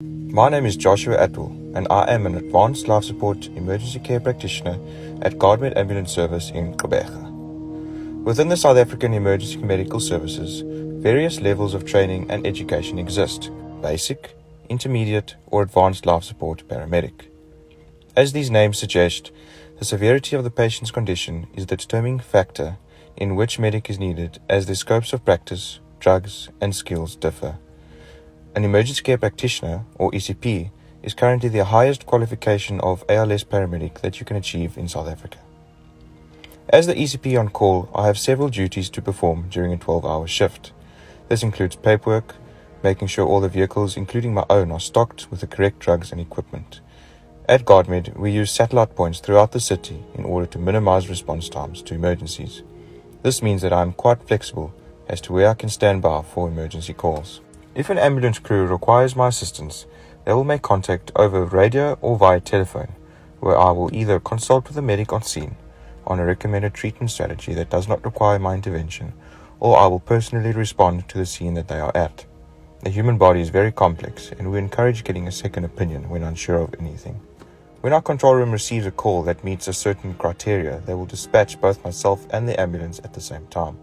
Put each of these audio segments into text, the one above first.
My name is Joshua Atwell, and I am an Advanced Life Support Emergency Care Practitioner at Gardmed Ambulance Service in Gqeberha. Within the South African Emergency Medical Services, various levels of training and education exist: basic, intermediate, or advanced life support paramedic. As these names suggest, the severity of the patient's condition is the determining factor in which medic is needed, as their scopes of practice, drugs, and skills differ. An emergency care practitioner, or ECP, is currently the highest qualification of ALS paramedic that you can achieve in South Africa. As the ECP on call, I have several duties to perform during a 12-hour shift. This includes paperwork, making sure all the vehicles, including my own, are stocked with the correct drugs and equipment. At Gardmed, we use satellite points throughout the city in order to minimize response times to emergencies. This means that I am quite flexible as to where I can stand by for emergency calls. If an ambulance crew requires my assistance, they will make contact over radio or via telephone, where I will either consult with the medic on scene on a recommended treatment strategy that does not require my intervention, or I will personally respond to the scene that they are at. The human body is very complex, and we encourage getting a second opinion when unsure of anything. When our control room receives a call that meets a certain criteria, they will dispatch both myself and the ambulance at the same time.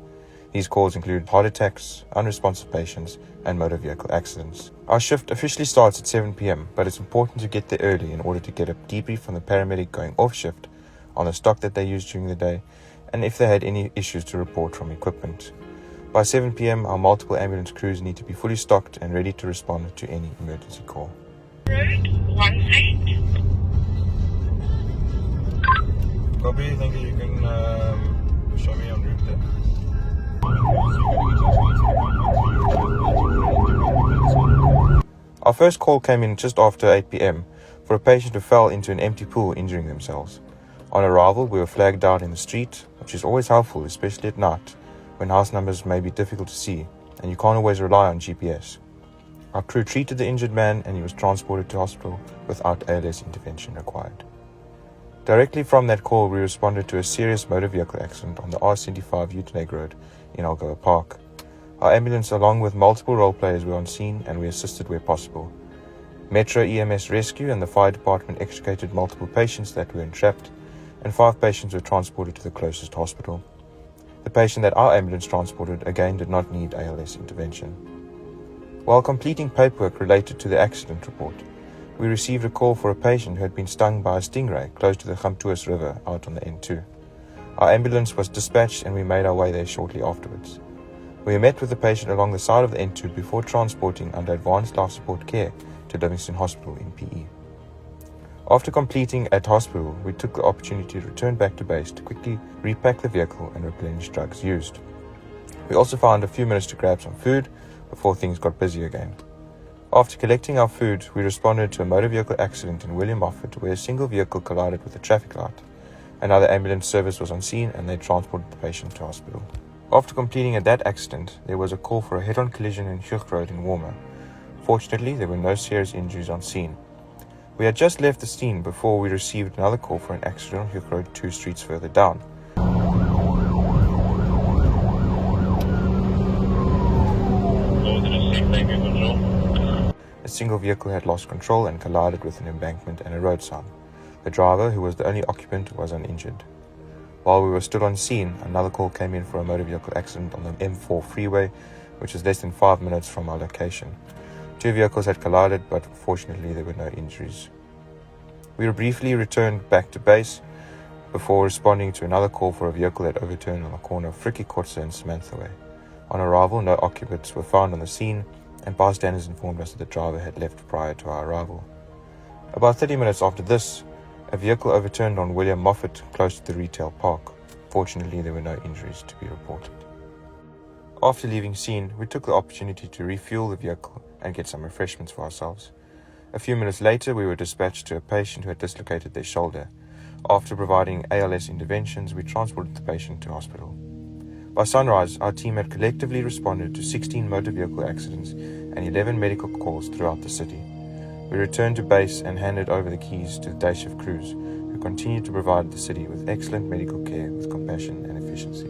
These calls include heart attacks, unresponsive patients, and motor vehicle accidents. Our shift officially starts at 7 p.m, but it's important to get there early in order to get a debrief from the paramedic going off shift on the stock that they used during the day, and if they had any issues to report from equipment. By 7 p.m, our multiple ambulance crews need to be fully stocked and ready to respond to any emergency call. Road 18. Copy, thank you. You can show me en route there. Our first call came in just after 8 p.m. for a patient who fell into an empty pool injuring themselves. On arrival, we were flagged down in the street, which is always helpful, especially at night, when house numbers may be difficult to see, and you can't always rely on GPS. Our crew treated the injured man, and he was transported to hospital without ALS intervention required. Directly from that call, we responded to a serious motor vehicle accident on the R75 Uteneg Road in Gqeberha Park. Our ambulance, along with multiple role players, were on scene, and we assisted where possible. Metro EMS Rescue and the fire department extricated multiple patients that were entrapped, and 5 patients were transported to the closest hospital. The patient that our ambulance transported again did not need ALS intervention. While completing paperwork related to the accident report, we received a call for a patient who had been stung by a stingray close to the Gqeberha River out on the N2. Our ambulance was dispatched, and we made our way there shortly afterwards. We met with the patient along the side of the N2 before transporting under advanced life support care to Livingston Hospital in PE. After completing at hospital, we took the opportunity to return back to base to quickly repack the vehicle and replenish drugs used. We also found a few minutes to grab some food before things got busy again. After collecting our food, we responded to a motor vehicle accident in William Moffat where a single vehicle collided with a traffic light. Another ambulance service was on scene, and they transported the patient to hospital. After completing at that accident, there was a call for a head-on collision in Gqeberha Road in Warmer. Fortunately, there were no serious injuries on scene. We had just left the scene before we received another call for an accident on Gqeberha Road 2 streets further down. A single vehicle had lost control and collided with an embankment and a road sign. The driver, who was the only occupant, was uninjured. While we were still on scene, another call came in for a motor vehicle accident on the M4 freeway, which is less than 5 minutes from our location. 2 vehicles had collided, but fortunately there were no injuries. We briefly returned back to base before responding to another call for a vehicle that overturned on the corner of Frikkie Kotze and Samantha Way. On arrival, no occupants were found on the scene, and bystanders informed us that the driver had left prior to our arrival. About 30 minutes after this, a vehicle overturned on William Moffat close to the retail park. Fortunately, there were no injuries to be reported. After leaving scene, we took the opportunity to refuel the vehicle and get some refreshments for ourselves. A few minutes later, we were dispatched to a patient who had dislocated their shoulder. After providing ALS interventions, we transported the patient to hospital. By sunrise, our team had collectively responded to 16 motor vehicle accidents and 11 medical calls throughout the city. We returned to base and handed over the keys to the day shift crews, who continued to provide the city with excellent medical care with compassion and efficiency.